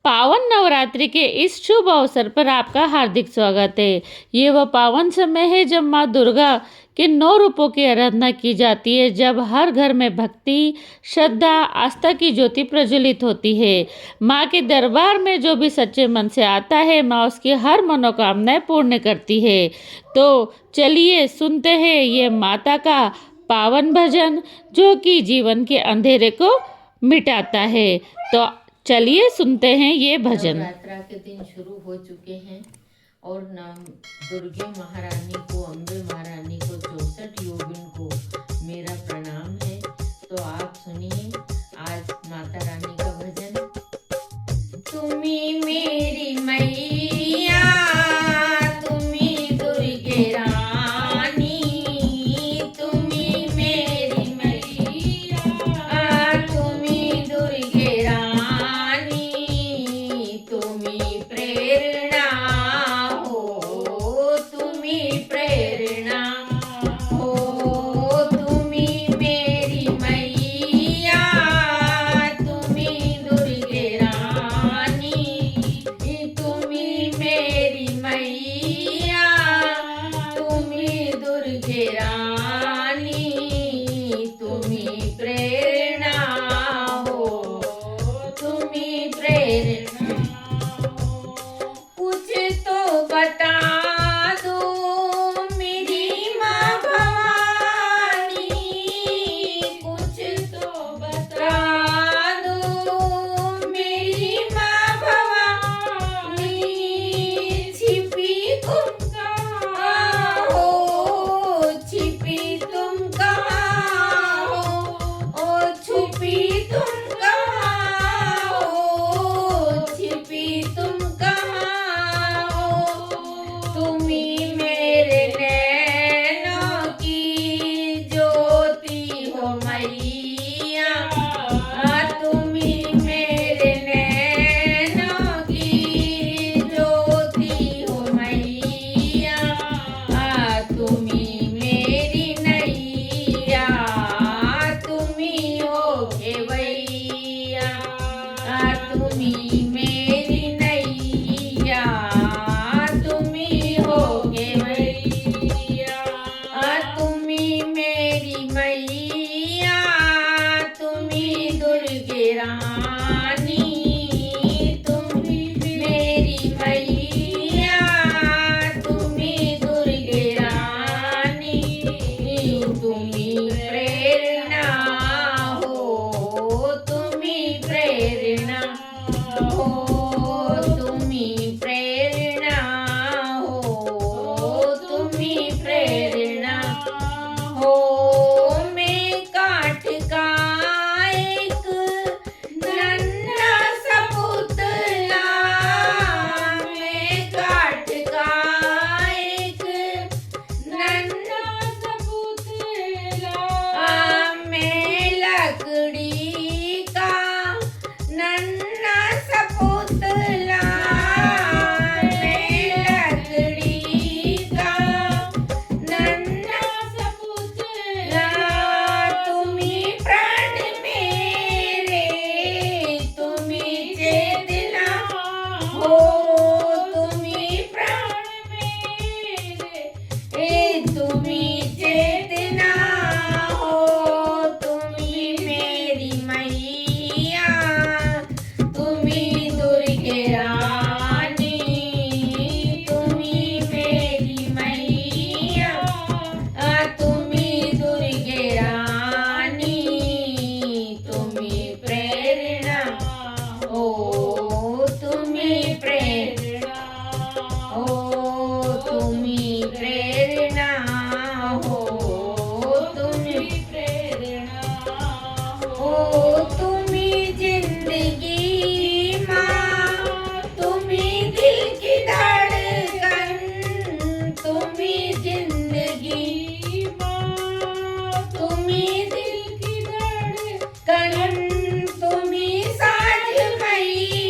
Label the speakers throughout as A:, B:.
A: पावन नवरात्रि के इस शुभ अवसर पर आपका हार्दिक स्वागत है। ये वह पावन समय है जब माँ दुर्गा के 9 रूपों की आराधना की जाती है, जब हर घर में भक्ति, श्रद्धा, आस्था की ज्योति प्रज्वलित होती है। माँ के दरबार में जो भी सच्चे मन से आता है, माँ उसकी हर मनोकामनाएं पूर्ण करती है। तो चलिए सुनते हैं ये माता का पावन भजन, जो कि जीवन के अंधेरे को मिटाता है। तो चलिए सुनते हैं ये भजन।
B: नवरात्रा के दिन शुरू हो चुके हैं और नाम दुर्गे महारानी को, अम्बे महारानी को, 64 योगिन को मेरा प्रणाम है। तो आप सुनिए आज माता रानी का भजन। तुम्ही मेरी मैया, तुम्ही दुर्गे रानी, तुम्ही मेरी मैया, तुम्ही दुर्गे रानी, तुम्ही प्रेरणा हो, तुम्ही प्रेरणा हो, तुम्ही मेरी मैया, तुम्ही दुर्गे रानी, तुम्ही मेरी मैया, तुम्ही दुर्गे रानी, तुम्ही प्रेरणा हो, तुम्ही प्रेरणा हो। कुछ तो बता दो मेरी माँ भवानी, कुछ तो बता दो मेरी माँ भवानी, छिपी तुम कहाँ हो, छिपी तुम कहाँ हो, ओ छुपी तुम कहाँ हो, छिपी तुम कहाँ हो। तुम्ही मेरे नैनों की ज्योति हो मैया, तुम्ही मेरे नैनों की ज्योति हो मैया, तुम्ही मेरी नैया, तुम्ही हो घेवैया, तुम्ही मेरी नैया, तुम्ही हो घेवैया, तुम्ही मेरी मैया, तुम्ही दुर्गे रानी, तुम्ही मेरी मैया, तुम्ही दुर्गे रानी, तुम्ही प्रेरणा हो, तुम्ही प्रेरणा हो, तुम्ही प्रेरणा हो, तुम्ही प्रेरणा हो। मैं काठ का एक नन्हा सा पुतला, मैं काठ का एक नन्हा सा पुतला, मैं लकड़ी का नन्हा सा पुतला, मैं लकड़ी का नन्हा सा पुतला, तुम्ही प्राण मेरे, तुम्ही चेतना हो, तुम्ही प्राण मेरे, तुम्ही चेतना हो, तुम्ही मेरी मैया, तुम्ही दुर्गे रानी, तुम्ही मेरी मैया, तुम्ही दुर्गे रानी, तुम्ही प्रेरणा हो, तुम्ही प्रेरणा हो, तुम्ही प्रेरणा हो, तुम्ही प्रेरणा हो, तुम्ही जिंदगी माँ, तुम्ही दिल की धड़कन, तुम्ही जिंदगी माँ, तुम्ही दिल की धड़कन, तुम्ही साज मैया,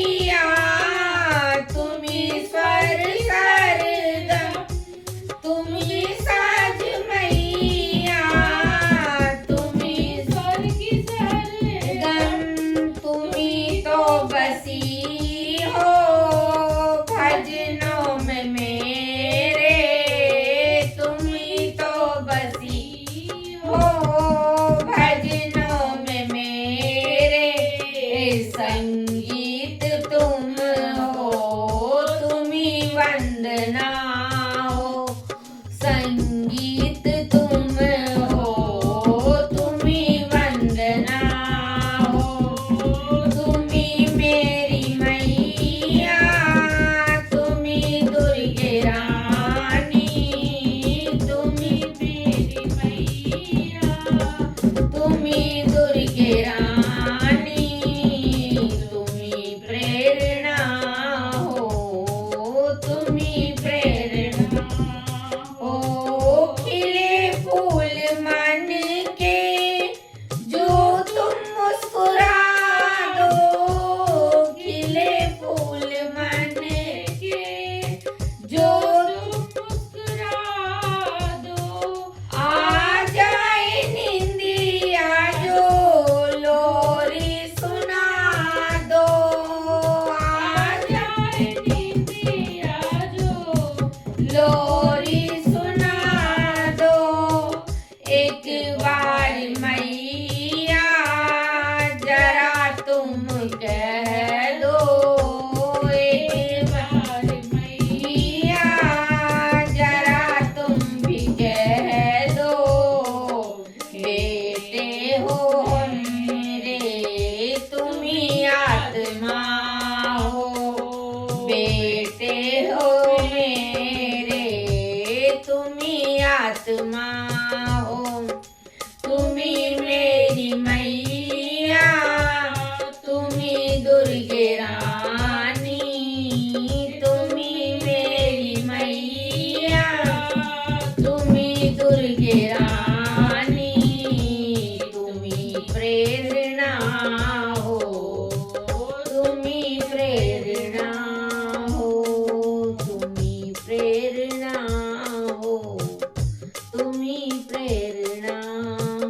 B: बेटे हो मेरे, तुम्ही आत्मा हो, तुम्ही मेरी मैया, तुम्ही दुर्गे रानी, तुम्ही मेरी मैया, तुम्ही दुर्गे रानी, तुम्ही प्रेरणा हो, तुम्ही प्रेरणा हो, तुम्ही प्रेरणा हो, तुम्ही प्रेरणा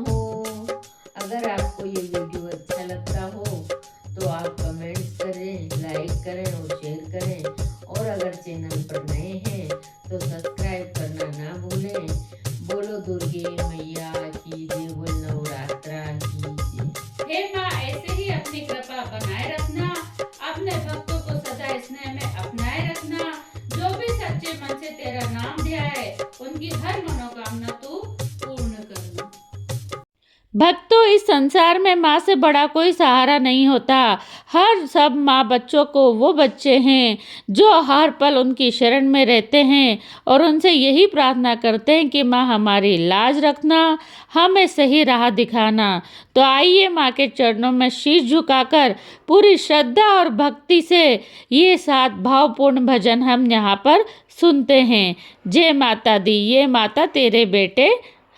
B: हो। अगर आपको ये वीडियो अच्छा लगता हो तो आप कमेंट्स करें, लाइक करें और शेयर करें, और अगर चैनल पर नए हैं तो सब्सक्राइब करना ना भूलें। बोलो दुर्गे मैया की जय, बोल नवरात्रा की जय।
A: हे माँ, ऐसे ही अपनी कृपा बनाए रखना, अपने भक्तों को सदा स्नेह में अपनाए रखना। जो भी सच्चे मन से तेरा नाम ध्याए, उनकी हर मनोकामना तू पूर्ण करना। भक्तों, इस संसार में माँ से बड़ा कोई सहारा नहीं होता। हर सब माँ बच्चों को वो बच्चे हैं जो हर पल उनकी शरण में रहते हैं और उनसे यही प्रार्थना करते हैं कि माँ हमारी लाज रखना, हमें सही राह दिखाना। तो आइए माँ के चरणों में शीश झुकाकर पूरी श्रद्धा और भक्ति से ये 7 भावपूर्ण भजन हम यहाँ पर सुनते हैं। जय माता दी, ये माता तेरे बेटे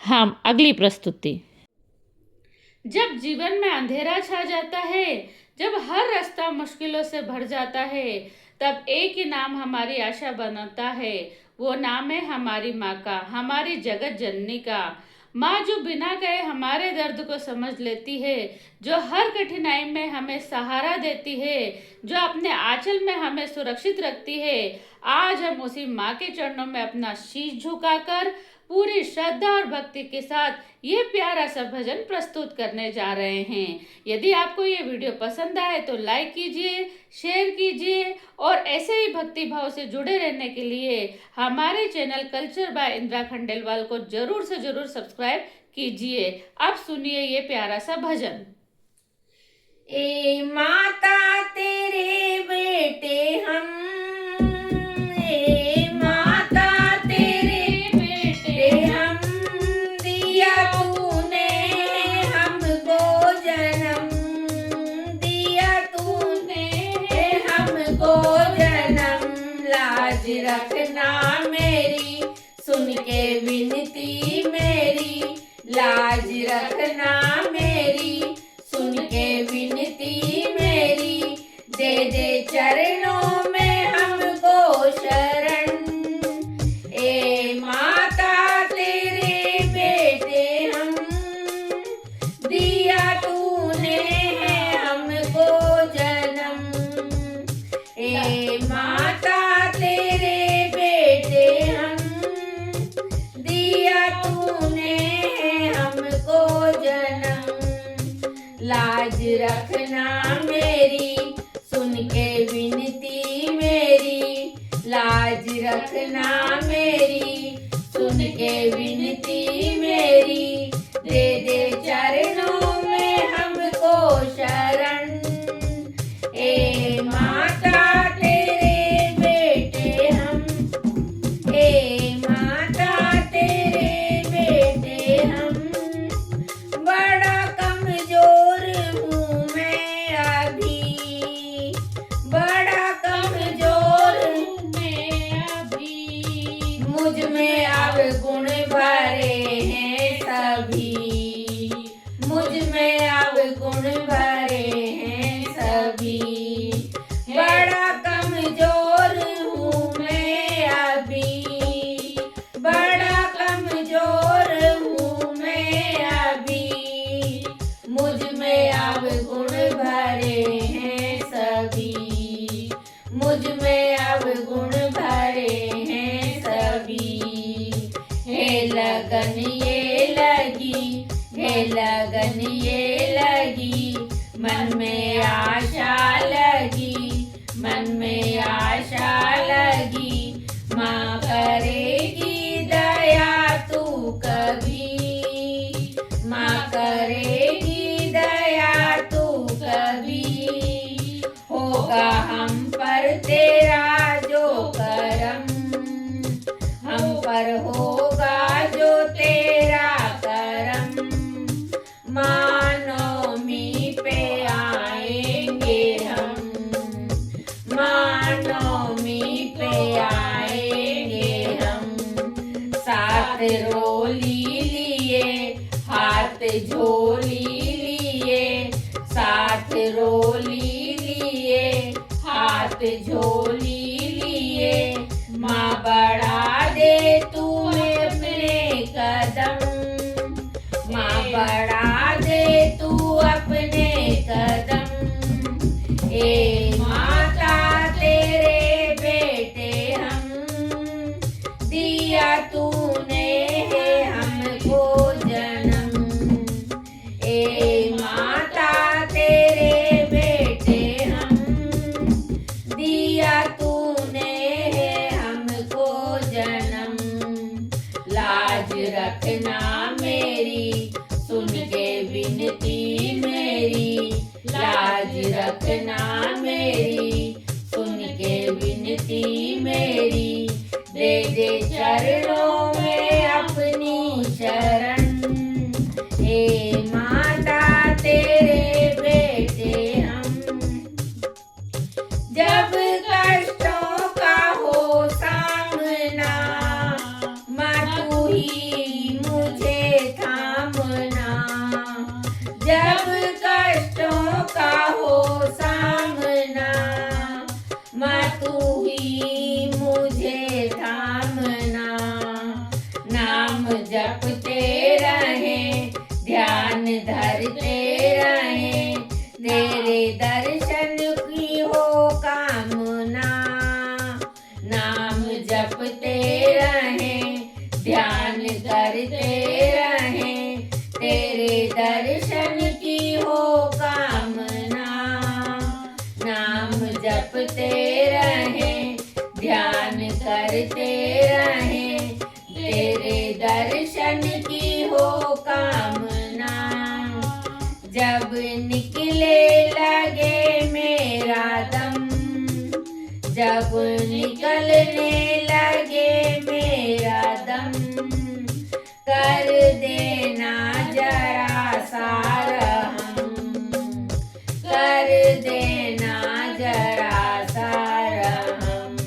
A: हम। अगली प्रस्तुति। जब जीवन में अंधेरा छा जाता है, जब हर रास्ता मुश्किलों से भर जाता है, तब एक ही नाम हमारी आशा बनाता है। वो नाम है हमारी माँ का, हमारी जगत जननी का। माँ जो बिना कहे हमारे दर्द को समझ लेती है, जो हर कठिनाई में हमें सहारा देती है, जो अपने आंचल में हमें सुरक्षित रखती है। आज हम उसी माँ के चरणों में अपना शीश झुकाकर पूरी श्रद्धा और भक्ति के साथ ये प्यारा सा भजन प्रस्तुत करने जा रहे हैं। यदि आपको ये वीडियो पसंद आए तो लाइक कीजिए, शेयर कीजिए, और ऐसे ही भक्ति भाव से जुड़े रहने के लिए हमारे channel culture by Indira Khandelwal को जरूर से जरूर सब्सक्राइब कीजिए। अब सुनिए ये प्यारा सा भजन।
B: ए माता तेरे बेटे हम, ए माता तेरे बेटे हम, दिया तूने हमको जन्म, दिया तूने हमको जन्म। लाज रखना मेरी, सुन के विनती मेरी, लाज रखना मेरी, सुन के विनती मेरी। दे दे चरणों में हमको शरण, ए माता तेरे बेटे हम, दिया तूने है हमको जन्म। ए माता तेरे बेटे हम, दिया तूने है हमको जन्म। लाज रखना मेरी, सुन के विनती मेरी, लाज रखना मेरी, सुन के विनती मेरी। दे दे चरणों में हमको शरण, ए माता तेरे बेटे हम, ए माता तेरे बेटे हम। बड़ा कमजोर हूँ मैं अभी, बड़ा कमजोर हूँ मैं अभी, मुझ में अब गुण भरे पर तेरा जो करम, हम पर होगा जो तेरा करम, माँ नवमी पे आएंगे हम, माँ नवमी पे आएंगे हम। साथ रोली लिए हाथ झोली लिए, साथ रोली लिए हाथ झोली लिए, माँ बढ़ा दे तू अपने कदम, माँ बढ़ा दे तू अपने कदम। ए माता तेरे बेटे हम, दिया तूने है हमको जन्म। ए माता तेरे बेटे हम, दिया तूने है हमको जन्म। लाज रखना मेरी सुन के विनती मेरी, लाज रखना मेरी सुन के विनती मेरी। दे दे चरणों में अपनी शरण, हे माता तेरे बेटे हम। जब कष्टों का हो सामना, माँ तू ही मुझे थामना। जब कष्टों का हो सामना, माँ तू ही मुझे थामना। नाम जपते रहें, ध्यान धरते रहें, तेरे दर्शन की हो कामना। नाम जपते रहें, ध्यान करते रहें, तेरे दर्शन की हो कामना। नाम जपते रहें, ध्यान करते रहें, तेरे दर्शन की हो कामना। जब निकले लगे मेरा दम, जब निकलने लगे मेरा दम, कर देना जरा सा रहम, कर देना जरा सा रहम।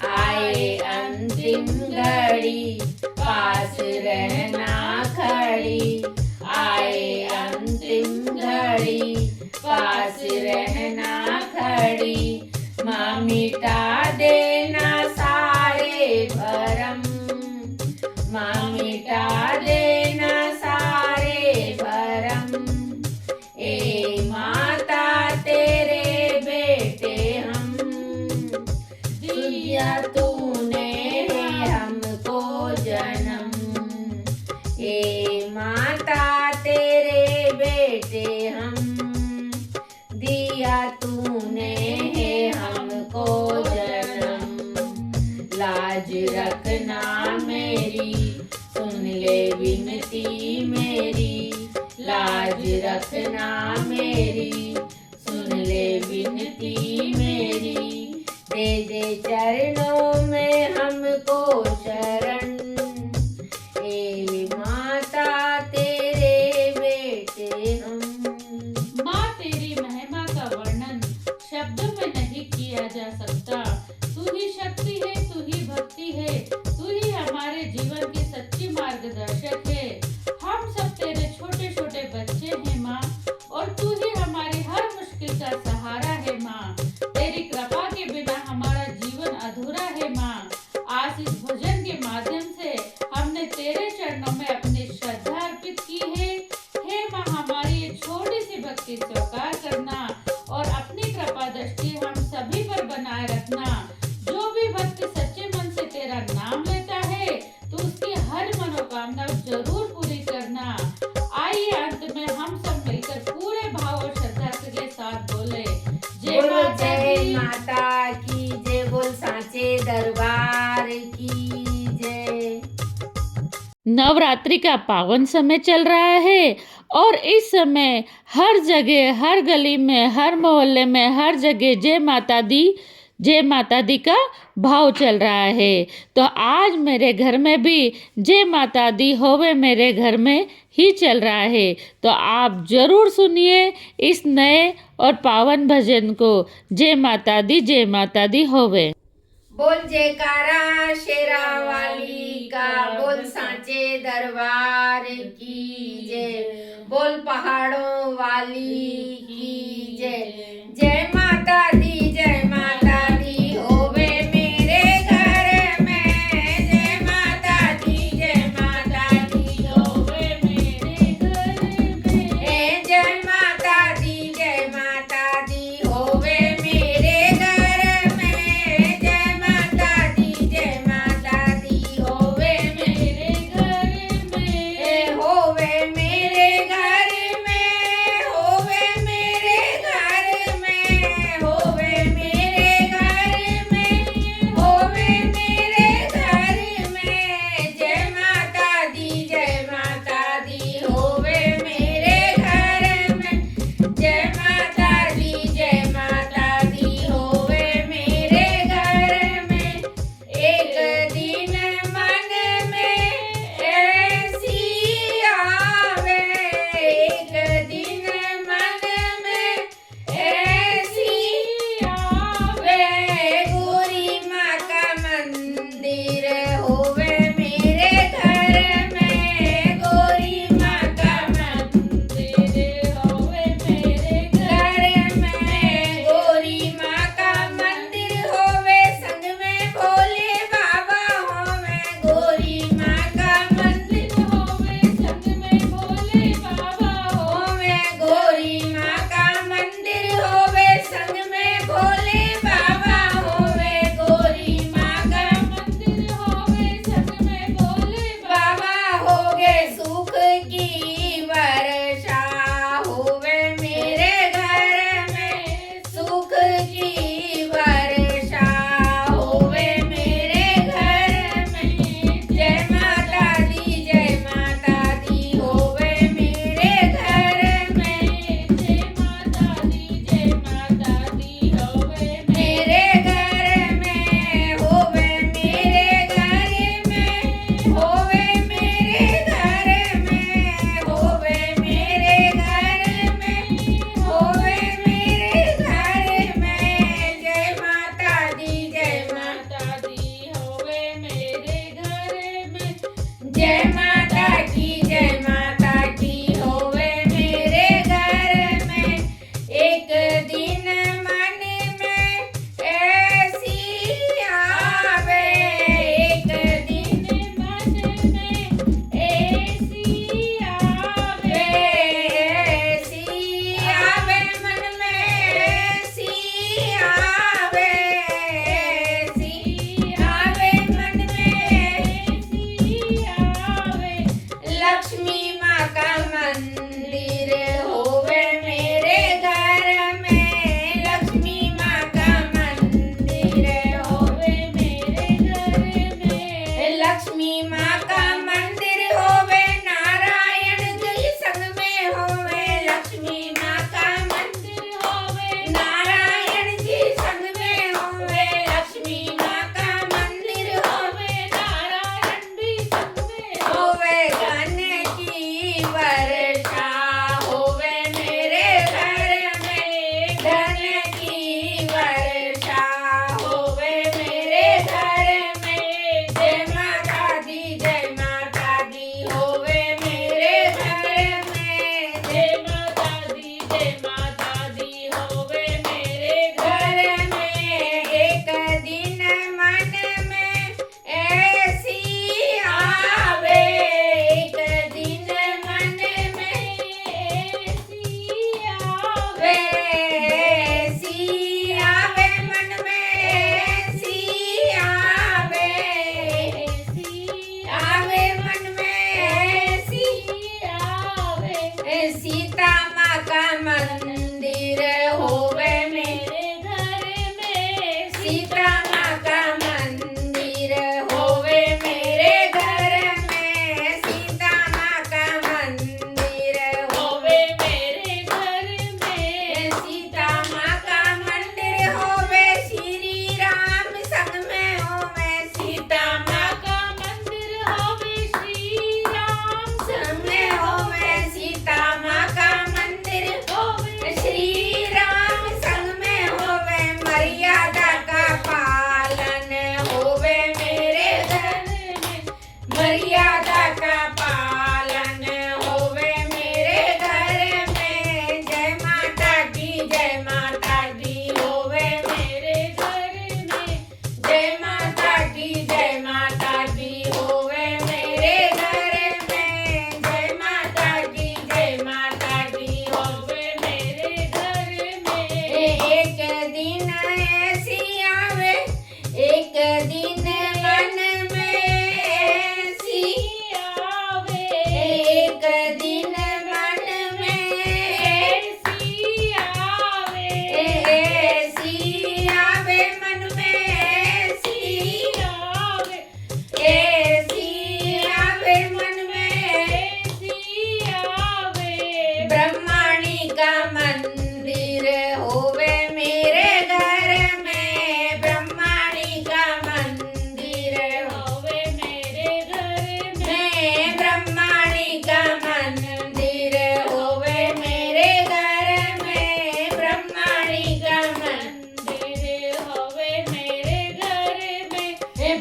B: आए अंतिम घड़ी पास रहना खड़ी, आए अंतिम घड़ी पास रहना खड़ी। माँ मिटा देना सारे भरम, माँ मिटा देना सारे भरम। ए माता तेरे बेटे हम, दिया तूने है हमको जन्म। ए माता तेरे बेटे हम, दिया तूने है हमको जन्म। लाज रखना मेरी सुन ले विनती मेरी, लाज रखना मेरी सुन ले विनती मेरी। दे दे चरणों में हमको शरण, ए माता तेरे बेटे हम।
A: माँ तेरी महिमा का वर्णन शब्दों में नहीं किया जा सकता। तू ही शक्ति है, तू ही भक्ति है, तू ही हमारे जीवन की सच्ची मार्गदर्शक है। हम सब तेरे छोटे छोटे बच्चे हैं माँ, और तू ही हमारी हर मुश्किल का सहारा है माँ। तेरी कृपा के बिना हमारा जीवन अधूरा है माँ। आज इस भजन के माध्यम से हमने तेरे चरणों में अपनी श्रद्धा अर्पित की है। हे माँ, हमारी ये छोटी सी भक्ति स्वीकार करना और अपनी कृपा दृष्टि हम सभी पर बनाए रखना। जो भी भक्त सच्चे मन से तेरा नाम लेता है तो उसकी हर मनोकामना जरूर पूरी करना। आइए अंत में हम सब मिलकर पूरे भाव और श्रद्धा के साथ बोले, जय
B: बोलो
A: माता
B: जय
A: दी।
B: माता की जय, बोल सांचे दरबार की जय।
A: नवरात्रि का पावन समय चल रहा है और इस समय हर जगह, हर गली में, हर मोहल्ले में, हर जगह जय माता दी का भाव चल रहा है। तो आज मेरे घर में भी जय माता दी होवे मेरे घर में ही चल रहा है। तो आप ज़रूर सुनिए इस नए और पावन भजन को। जय माता दी होवे।
B: बोल जयकारा शेरा वाली का, बोल सांचे दरबार की जय, बोल पहाड़ों वाली की जय। जय माता दी होवे मेरे घर में, जय माता दी होवे मेरे घर में। जय माता दी होवे मेरे घर में, जय माता दी होवे मेरे घर में। होवे मेरे घर में, होवे मेरे घर में, होवे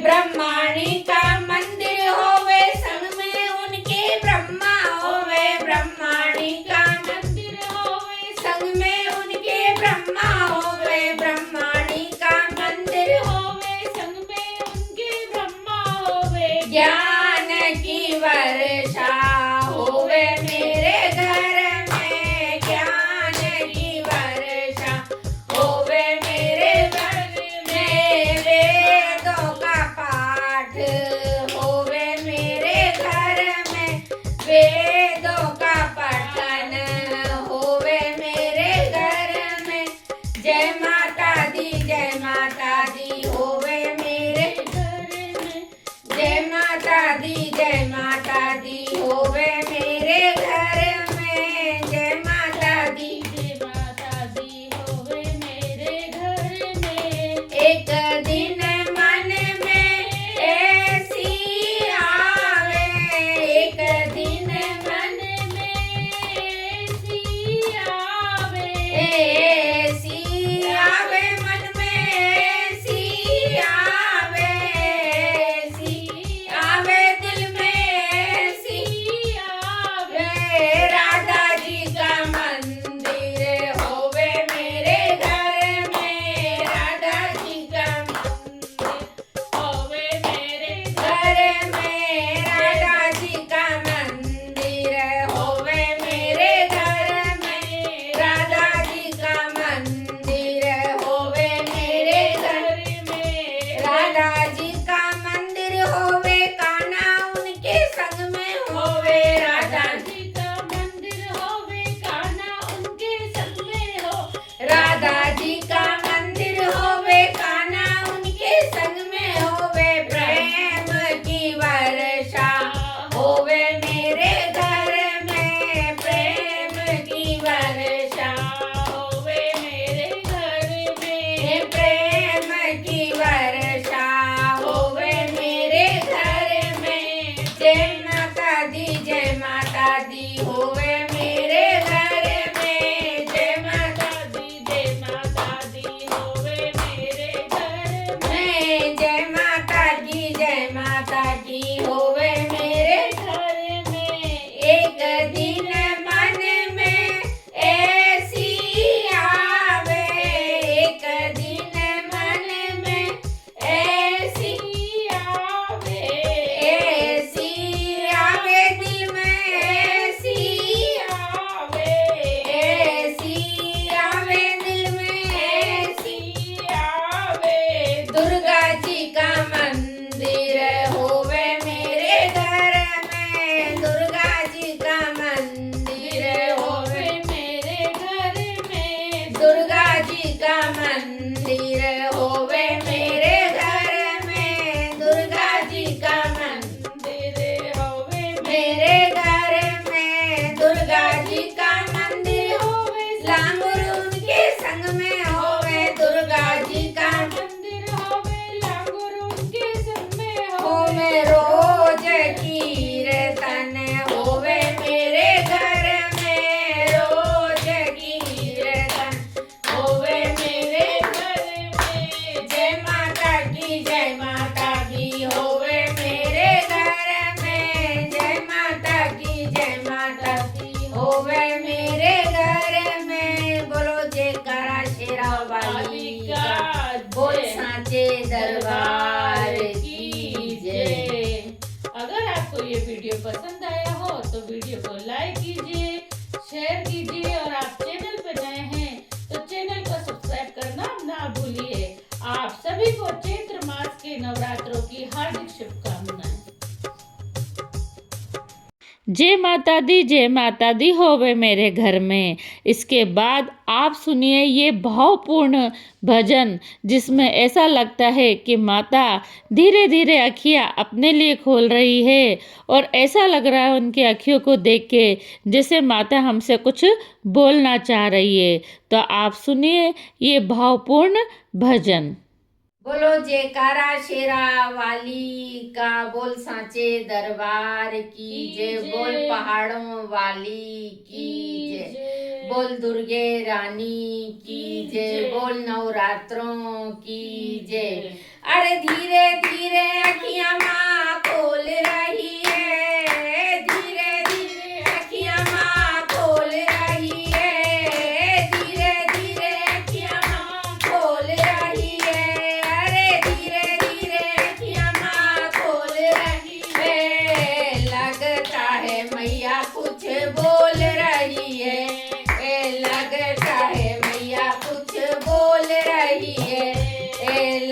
B: ब्रह्माणी का मंदिर होवे संग में उनके ब्रह्मा होवे ब्रह्माणी का मंदिर होवे संग में उनके ब्रह्मा होवे ब्रह्माणी का मंदिर होवे संग में उनके ब्रह्मा होवे ज्ञान की वर्षा होवे मेरे घर में ज्ञान की वर्षा होवे मेरे घर में वेदों का पाठ होवे मेरे घर में वेदों का पठन होवे मेरे घर में जय माता दी होवे मेरे घर में जय माता दी होवे मेरे घर में जय माता दी होवे मेरे घर में एक दिन मन में ऐसी आवे एक दिन मन में ऐसी आवे मन में ऐसी आवे दिल में ऐसी आवे राधा जी का मंदिर होवे मेरे घर में राधा जी का मंदिर होवे मेरे घर में राधा जी का मंदिर होवे मेरे घर में राधा जी का मंदिर होवे मेरे घर में राधा जी का मंदिर होवे कान्हा उनके संग में होवे राधा जी का मंदिर होवे कान्हा उनके संग में हो राधा जी का मंदिर होवे कान्हा उनके संग में होवे प्रेम की वर्षा होवे मेरे घर में प्रेम की वर्षा होवे मेरे घर में प्रेम की वर्षा होवे मेरे घर में जय माता दी होवे मेरे घर में जय माता दी होवे मेरे घर में जय माता की होवे मेरे घर में एक दिन मन में ऐसी आवे एक दिन मन में ऐसी आवे दिल में ऐसी आवे दिल में ऐसी आवे दुर्गा जी का मंदिर होवे मेरे घर में दुर्गा जी का मंदिर होवे मेरे घर में दुर्गा जी का मंदिर होवे मेरे घर में दुर्गा जी का मंदिर होवे मेरे घर में दुर्गा जी का मंदिर होवे लांगुर उनके संग में होवे दुर्गा जी का मंदिर होवे लांगुर उनके संग में होवे रोज कीर्तन होवे मेरे घर में रोज कीर्तन होवे मेरे घर में जय माता की होवे मेरे घर में जय माता की होवे मेरे घर में बोलो जयकारा शेरा वाली का बोल सांचे दरबार की जय।
A: अगर आपको ये वीडियो पसंद आया हो तो वीडियो को लाइक कीजिए, शेयर कीजिए और आप चैनल पर नए हैं तो चैनल को सब्सक्राइब करना ना भूलिए। आप सभी को चैत्र मास के नवरात्रों की हार्दिक शुभकामनाएं। जय माता दी होवे मेरे घर में। इसके बाद आप सुनिए ये भावपूर्ण भजन जिसमें ऐसा लगता है कि माता धीरे धीरे अखियाँ अपने लिए खोल रही है और ऐसा लग रहा है उनकी अखियों को देख के जैसे माता हमसे कुछ बोलना चाह रही है। तो आप सुनिए ये भावपूर्ण भजन।
B: बोलो जयकारा शेरा वाली का बोल सांचे दरबार की जय। बोल पहाड़ों वाली की जय। बोल दुर्गे रानी की जय। बोल नवरात्रों की जय। अरे धीरे धीरे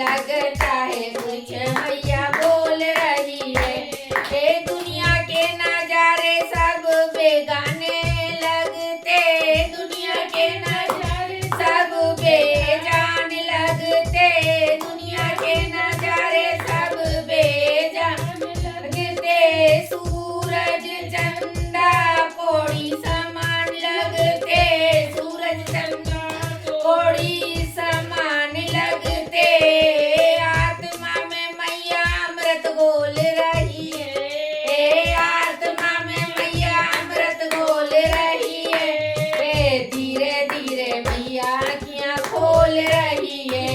B: लगता है कुछ मैया बोल रही है। ये दुनिया के नजारे सब बेगाने लगते, दुनिया के नजारे सब बेजान लगते, दुनिया के नजारे सब बेजान लगते। सूरज चंदा कोड़ी समान लगते, सूरज चंदा कोड़ी समान लगते। आत्मा में मैया अमृत घोल रही है, आत्मा में मैया अमृत घोल रही है। धीरे धीरे मैया आँखियाँ खोल रही है,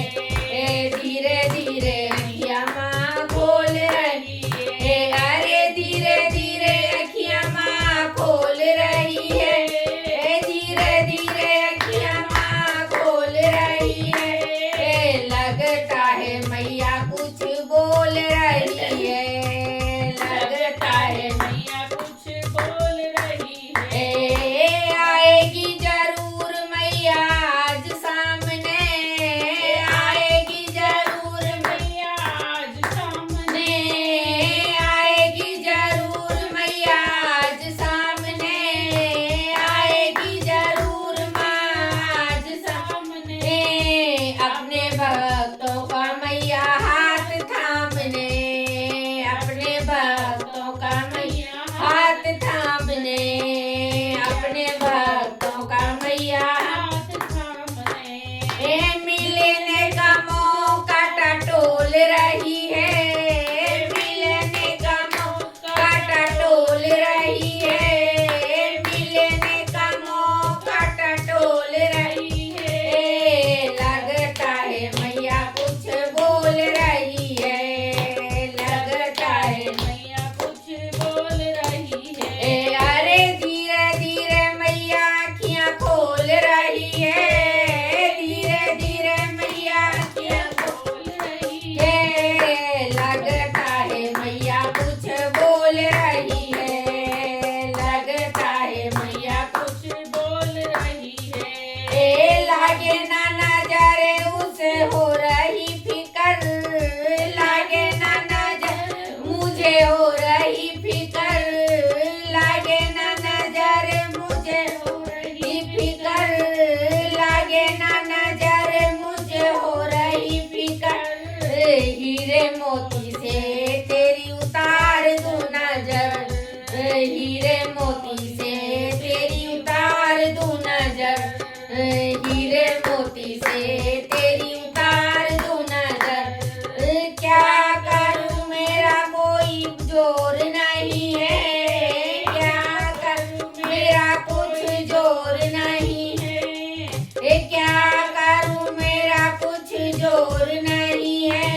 B: धीरे धीरे अखियाँ माँ खोल रही है। अरे धीरे धीरे अखियाँ माँ खोल रही है, धीरे धीरे अखियाँ माँ खोल रही है। लगता है मैया कुछ बोल रही है, लगता है मैया कुछ बोल रही है। आएगी जरूर मैया आज सामने, आएगी जरूर मैया आज सामने, आएगी जरूर मैया आज सामने, आएगी जरूर माँ आज सामने। अपने भक्तों का मैया हाथ थामने, अपने भक्तों का मैया हाथ थामने, अपने भक्तों का मैया हाथ थामने। मिलने का मौका टटोल रही है, मिलने का मौका टटोल रही है, मिलने का मौका टटोल रही है। लगता है मैया कुछ बोल रही है, लगता है मैया कुछ बोल रही है। अरे धीरे धीरे मैया आँखियाँ खोल रही है, धीरे धीरे मैया आँखियाँ खोल रही है। लगता है मैया कुछ बोल रही है, लगता है मैया कुछ बोल रही है। लागे ना नजारे उसे हो रही फिकर, लागे ना नजर मुझे हो रही फिकर, लागे ना नजर मुझे हो रही फिकर, लागे ना नजर मुझे हो रही फिकर। हीरे मोती से तेरी उतार दूं नजर, हीरे मोती से तेरी उतार दूं नजर, हीरे मोती से तेरी उतार दूं नजर। क्या करूं मेरा कोई जोर नहीं है, क्या करूं मेरा कुछ जोर नहीं है, क्या करूं मेरा कुछ जोर नहीं है।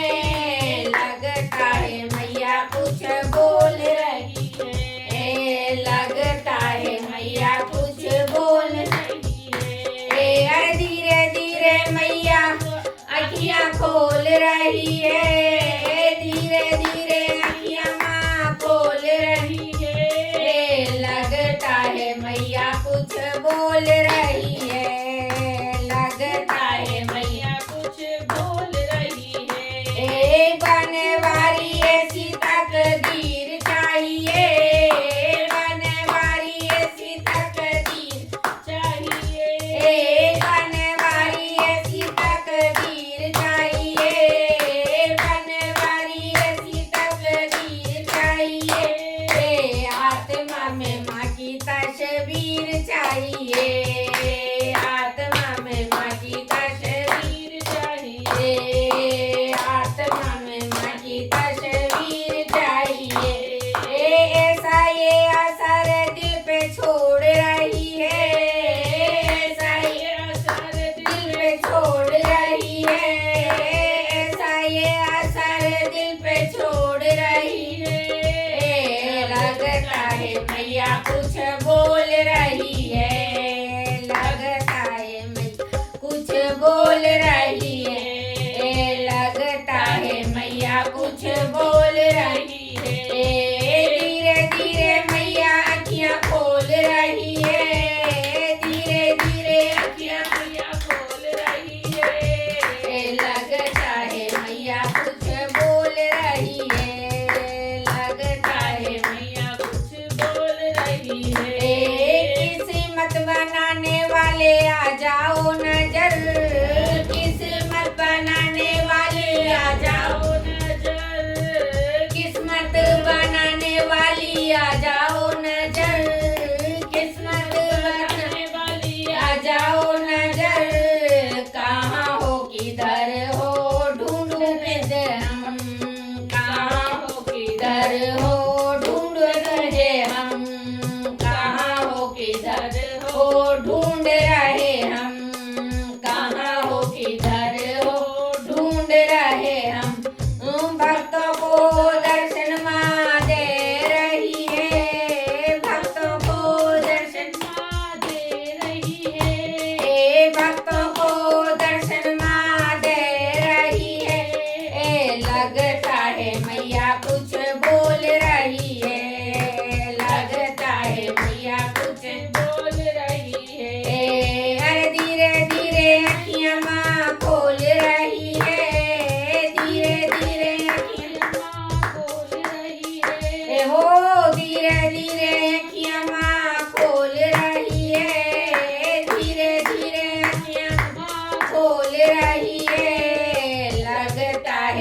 B: लगता है मैया कुछ बोल रही है, लगता है मैया कुछ बोल रही है। धीरे धीरे मैया अखियाँ खोल रही है, धीरे धीरे अखियाँ माँ खोल रही है। लगता है मैया कुछ बोल रही है, लगता है मैया कुछ बोल रही है। बनवारी ऐसी तकदीर चाहिए, बनवारी ऐसी तकदीर चाहिए, बनवारी ऐसी तकदीर चाहिए, बनवारी ऐसी तकदीर चाहिए। आत्मा में माँ की तस्वीर चाहिए, आत्मा में माँ की तस्वीर चाहिए, आत्मा में माँ की तस्वीर चाहिए। ऐसा ये असर दिल पे छोड़ रही है, ऐसा ये असर दिल पे छोड़ रही है, ऐसा ये असर दिल पे छोड़ रही है। लगता है मैया कुछ बोल रही है, लगता है मैया कुछ बोल रही है, लगता है मैया कुछ बोल रही है। धीरे धीरे मैया अखियाँ खोल रही है, धीरे धीरे अखियाँ मैया खोल रही है। लगता है मैया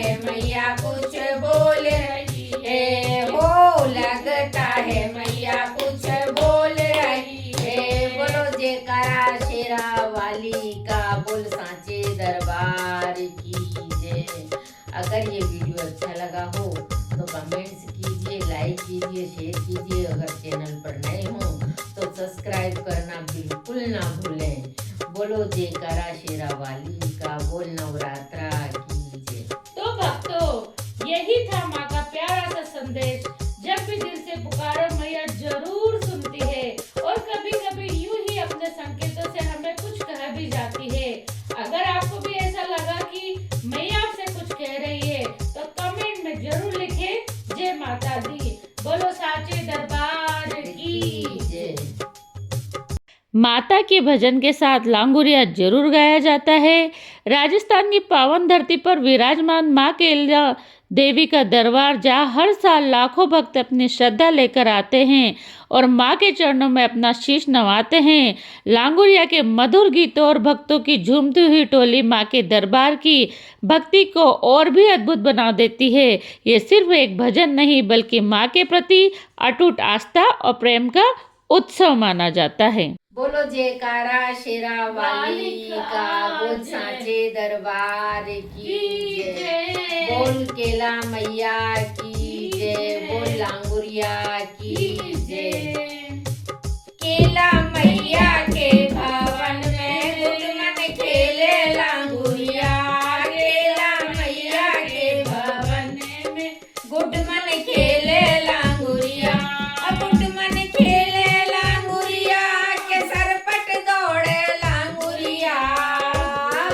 B: है मैया कुछ बोल रही है, हो लगता है मैया कुछ बोल रही है। बोलो जयकारा शेरा वाली का, बोल सांचे दरबार की जय। अगर ये वीडियो अच्छा लगा हो तो कमेंट्स कीजिए, लाइक कीजिए, शेयर कीजिए। अगर चैनल पर नए हो तो सब्सक्राइब करना बिल्कुल ना भूलें। बोलो जयकारा शेरा वाली का, बोल नवरात्रा की जय।
A: तो भक्तों, यही था माँ का प्यारा सा संदेश। जब भी दिल से पुकारो मैया जरूर सुनती है, और कभी कभी यूं ही अपने संकेतों से हमें कुछ कह भी जाती है। अगर आपको भी ऐसा लगा कि मैया आपसे कुछ कह रही है तो कमेंट में जरूर लिखें जय माता दी। बोलो साचे दरबार की जय। माता के भजन के साथ लांगुरिया जरूर गाया जाता है। राजस्थान की पावन धरती पर विराजमान माँ केला देवी का दरबार, जहाँ हर साल लाखों भक्त अपनी श्रद्धा लेकर आते हैं और माँ के चरणों में अपना शीश नवाते हैं। लांगुरिया के मधुर गीतों और भक्तों की झूमती हुई टोली माँ के दरबार की भक्ति को और भी अद्भुत बना देती है। ये सिर्फ एक भजन नहीं, बल्कि माँ के प्रति अटूट आस्था और प्रेम का उत्सव माना जाता है।
B: बोलो जयकारा शेरा वाली का, बोल सांचे दरबार की जय। बोल केला मैया की जय, बोल लांगुरिया की जय। केला मैया के भवन में गुटमन खेले लांगुरिया, केला मैया के भवन में गुटमन खेले लांगुरिया, गुटमन खेले लांगुरिया के सरपट दौड़े लांगुरिया,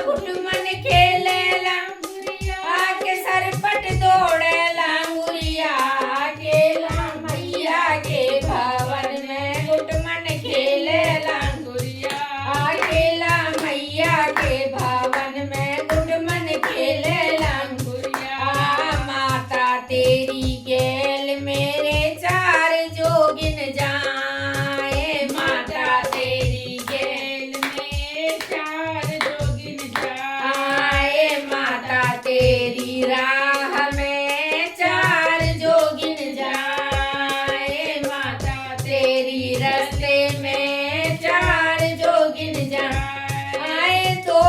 B: गुटमन खेले लांगुरिया के सरपट दौड़े लांगुरिया। केला मैया के भवन में गुटमन खेले लांगुरिया, केला मैया के भवन में गुटमन खेले लांगुरिया। माता तेरी गेल मेरे चार जोगिन जाए, माता तेरी गेल में चार जोगिन जाए, माता तेरी राह में चार जोगिन जाए, माता तेरी रास्ते में चार जोगिन जाए। दो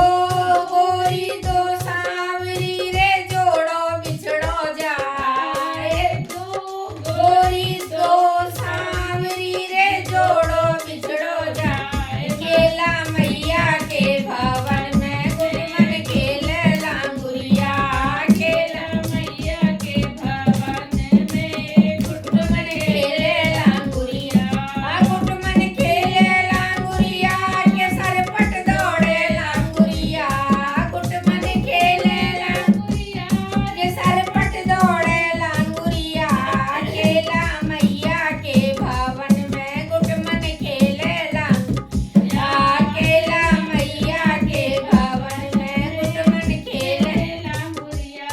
B: गोरी दो सांवरी रे जोड़ो बिछड़ो जाए, दो गोरी दो सांवरी रे जोड़ो बिछड़ो जाए। केला मैया के भवन में गुटमन खेले लांगुरिया, केला मैया के भवन में गुटमन खेले लांगुरिया, गुटमन खेले लांगुरिया के सरपट दौड़े लांगुरिया, गुटमन खेले लांगुरिया के सरपट दौड़े लांगुरिया। केला मैया के भवन में गुटमन खेले लांगुरिया, केला मैया के भवन में गुटमन खेले लांगुरिया।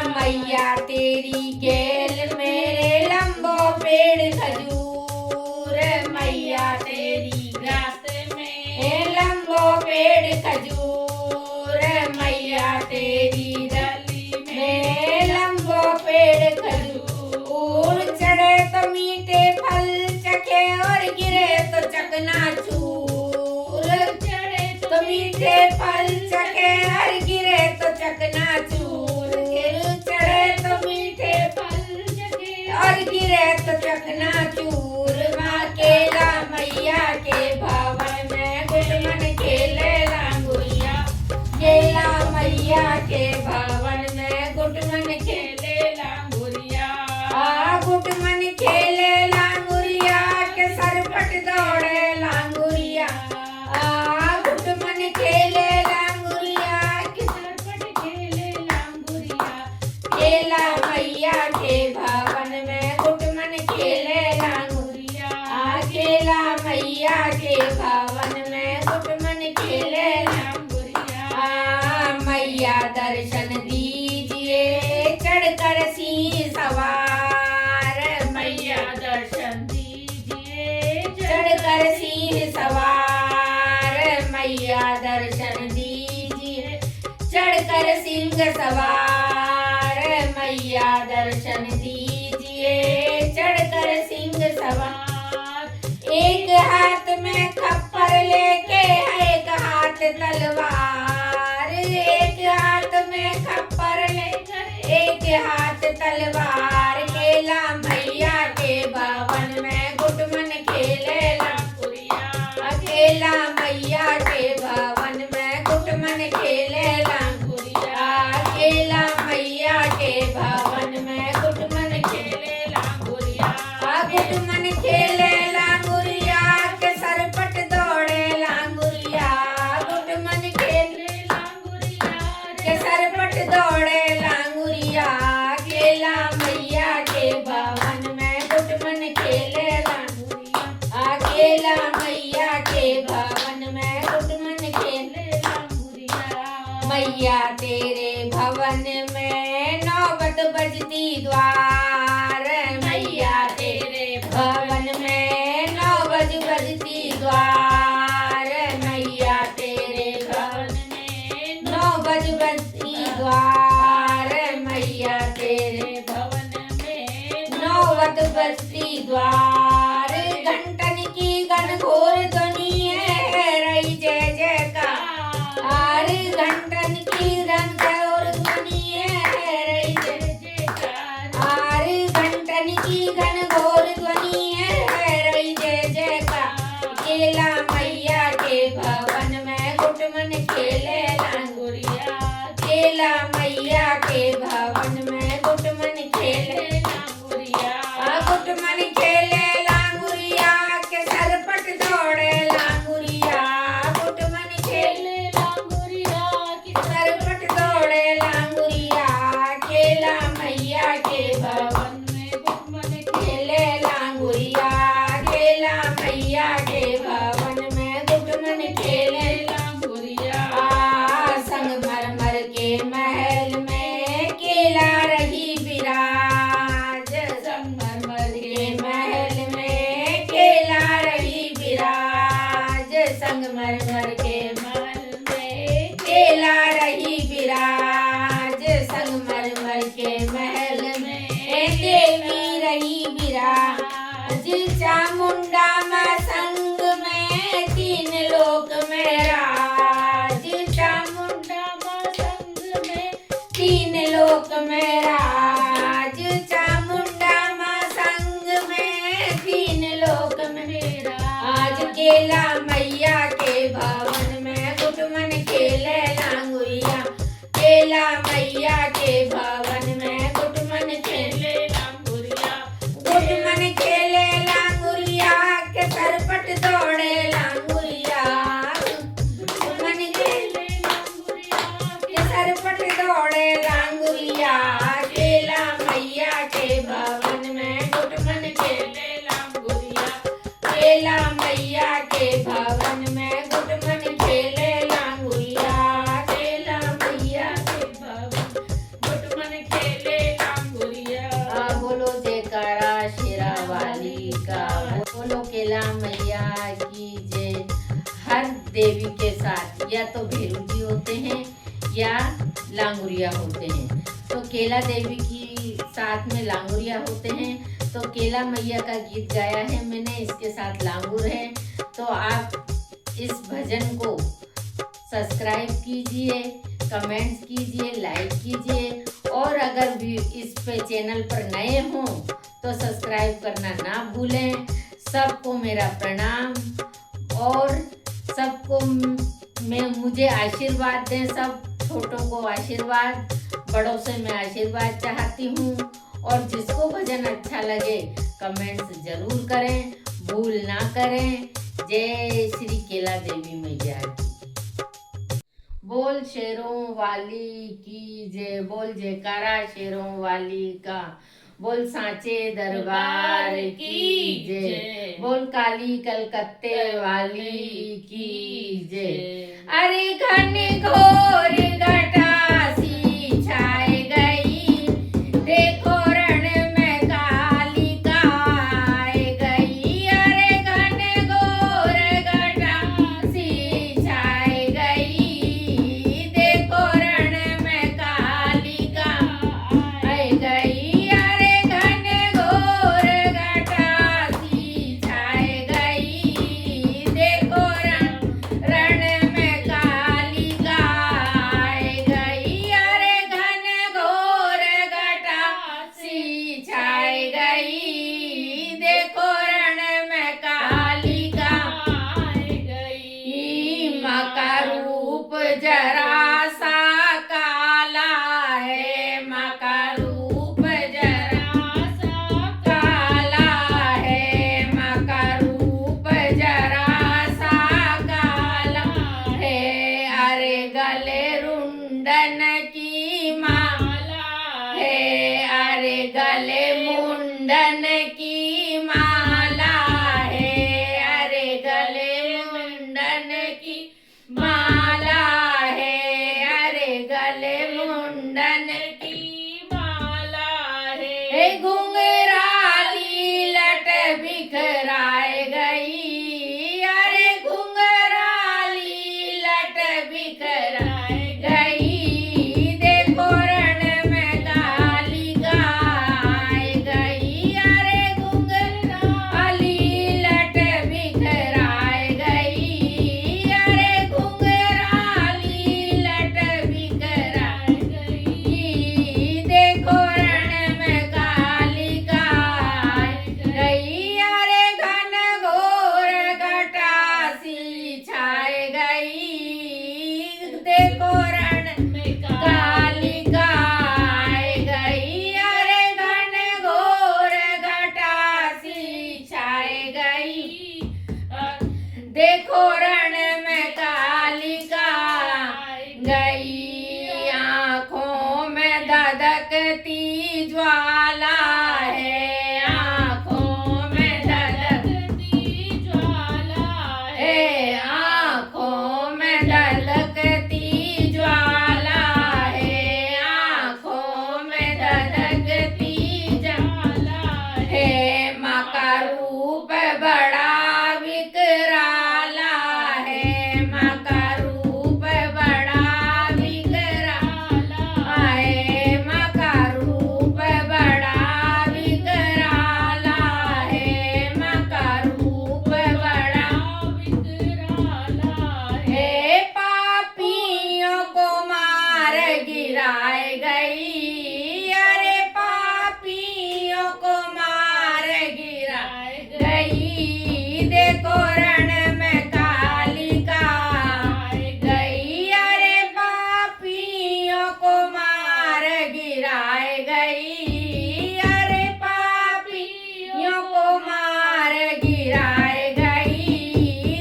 B: मैया तेरी गेल मेरे लंबो पेड़ खजूर, मैया तेरी रास्ते में लंबो पेड़ खजूर, मैया तेरी गली में लंबो पेड़ खजूर। चढ़े तो मीठे फल चखे और गिरे तो चकनाचूर, चढ़े तो मीठे फल चखे और गिरे तो चकनाचूर, चढ़े तो मीठे फल चखे और गिरे तो चकनाचूर। माँ केला मैया के भवन में गुटमन खेले लांगुरिया, केला मैया के भवन में गुटमन खेले लांगुरिया, गुटमन खेले लांगुरिया के सरपट दौड़े लांगुरिया, गुटमन खेले लांगुरिया के सरपट खेले लांगुरिया। केला मैया के भवन में गुटमन खेले लांगुरिया, केला मैया के भवन में गुटमन खेले लांगुरिया। मैया दर्शन दीजिए चढ़कर सिंह सवार, मैया दर्शन दीजिए चढ़कर सिंह सवार, मैया दर्शन दीजिए चढ़कर सिंह सवार। एक हाथ में खप्पर लेके एक हाथ तलवार, एक हाथ में खप्पर लेकर एक हाथ तलवार, केला मैया के भवन में गुटमन खेले लांगुरिया, केला मैया के भवन में गुटमन खेले लांगुरिया, केला मैया के भवन में गुटमन खेले लांगुरिया, गुटमन खेले लांगुरिया के सरपट दौड़े लांगुरिया, गुटमन खेले लांगुरिया के सरपट दौड़े लांगुरिया, केला मैया के भवन में गुटमन खेले लांगुरिया, केला मैया के भवन में गुटमन खेले लांगुरिया। मैया तेरे भवन में नौबत बजती द्वार, मैया तेरे भवन में नौबत बजती द्वार, मैया तेरे भवन में नौबत बजती द्वार, मैया तेरे भवन में नौबत बजती द्वार, घंटन की घनघोर ध्वनि है रही जय जयकार, घंटन की घनघोर ध्वनि है रही जय जयकार, घंटन की घनघोर ध्वनि है रही जय जयकार, केला मैया के भवन में गुटमन खेले लांगुरिया, केला मैया के भवन में गुटमन खेले लांगुरिया, गुटमन खेले लांगुरिया के सरपट दौड़े लांगुरिया, गुटमन खेले लांगुरिया के सरपट दौड़े लांगुरिया, केला मैया के भवन में गुटमन खेले लांगुरिया, केला मैया के भवन में गुटमन खेले लांगुरिया, संगमरमर के महल में केला रही विराज, संगमरमर के महल में केला रही विराज, संगमरमर के महल में केला रही विराज, संगमरमर के महल में देवी रही विराज, चामुंडा मां संग में तीन लोक में राज, चामुंडा मां संग में तीन लोक में राज, चामुंडा मां संग में तीन लोक में राज, केला मैया के भवन में गुटमन खेले लांगुरिया, केला मैया के भवन में गुटमन खेले लांगुरिया, गुटमन खेले लांगुरिया के सरपट दौड़े लांगुरिया, गुटमन खेले लांगुरिया के सरपट दौड़े लांगुरिया, केला मैया के भवन में गुटमन खेले लांगुरिया, केला मैया के भवन में गुटमन खेले लांगुरिया, केला मैया के भवन गुटमन खेले लांगुरिया। बोलो जयकारा शेरा वाली का, बोलो केला मैया की जय। हर देवी के साथ या तो भैरू जी होते हैं या लांगुरिया होते हैं, तो केला देवी की साथ में लांगुरिया होते हैं, तो केला मैया का गीत गाया है मैंने, इसके साथ लांगुर है, तो आप इस भजन को सब्सक्राइब कीजिए, कमेंट्स कीजिए, लाइक कीजिए, और अगर भी इस पे चैनल पर नए हों तो सब्सक्राइब करना ना भूलें। सबको मेरा प्रणाम, और सबको मुझे आशीर्वाद दें, सब छोटों को आशीर्वाद, बड़ों से मैं आशीर्वाद चाहती हूँ, और जिसको भजन अच्छा लगे कमेंट्स जरूर करें, भूल ना करें। जय श्री केला देवी मैया की। बोल शेरों वाली की जय, बोल जयकारा शेरों वाली का, बोल सांचे दरबार की जय, बोल काली कलकत्ते वाली की जय। अरे घन घोर घटा सी छाए गई, देखो रण में काली का आए गई, अरे घन घोर घटा सी छाए गई, देखो रण में काली का आए गई, अरे घन घोर घटा सी छाए गई, अरे गले मुंडन की माला है, अरे गले मुंडन की माला है, अरे गले मुंडन की माला है। घुंघराली लट बिखराए गई, अरे घुंघराली लट बिखराए गई। देखो रण में काली गाय गई, अरे घुंघराली लट बिखराए गई, अरे घुंघराली लट बिखराए गई। देखो रण में काली गाय गई, अरे घन घोर घटासी छाए गई। देखो रण में काली गाय गई, अरे घन घोर घटासी छाए गई। देखो रण में काली गाय गई, आँखों में धधकती ज्वाला है, आँखों में धधकती ज्वाला है, आँखों में धधकती ज्वाला है, आँखों में धधकती ज्वाला है। माँ का रूप बड़ा विकराला है, माँ का रूप बड़ा विकराला है, माँ का रूप बड़ा विकराला है, माँ का रूप बड़ा विकराला है। पापियों को मार गिराए गई, अरे पापियों को मार गिराए गई। देखो रण में काली गाय गई, अरे पापियों को मार गिराए गई, अरे पापियों को मार गिराए गई।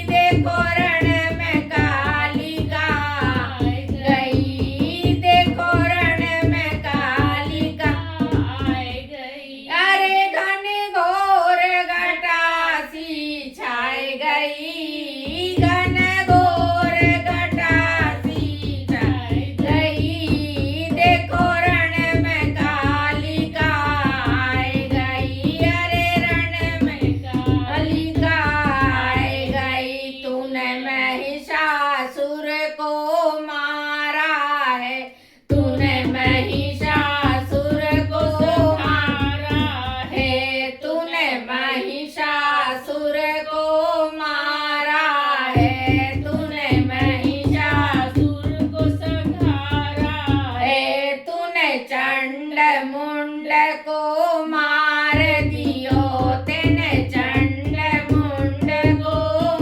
B: देखो रण में काली गाय गई, देखो रण में काली गाय गई, अरे घन घोर घटासी छाए गई, घन घोर घटासी छाए गई। देखो रण में काली गाय गई, अरे रण में काली गाय गई। तूने महिषासुर को मारा है, तूने महिषासुर को मारा है, तूने महिषासुर को मारा है, तूने महिषासुर को संहारा है। तूने चंड मुंड को मार दियो, तेने चंड मुंड को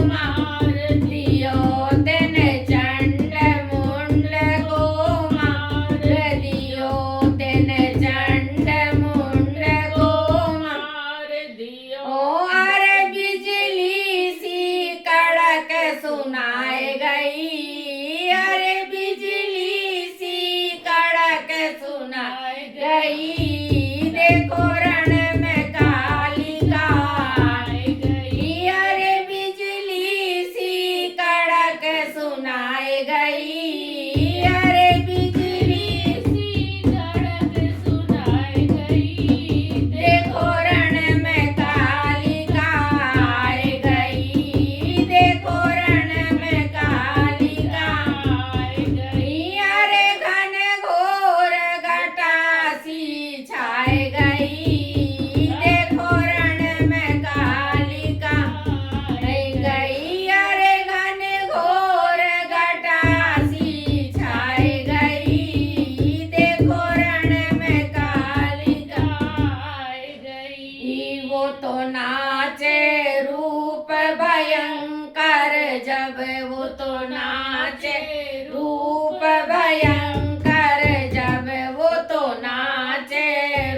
B: मार दियो, तेने चंड मुंड को मार दियो, तेने चंड मुंड को मार दियो। अरे बिजली सी कड़क सुनाए गई, अरे बिजली सी कड़क सुनाए गई। देखो रण में काली गाय गई, अरे बिजली सी कड़क सुनाए गई, अरे बिजली सी कड़क सुनाए गई। देखो रण में काली गाय गई, देखो रण में काली गाय गई, अरे घन घोर घटासी छाए गई। देखो रण में काली गाय गई, अरे घन घोर घटासी छाए गई। देखो रण में काली गाय गई। वो तो नाचे रूप भयंकर, जब वो तो नाचे रूप भयंकर, जब वो तो नाचे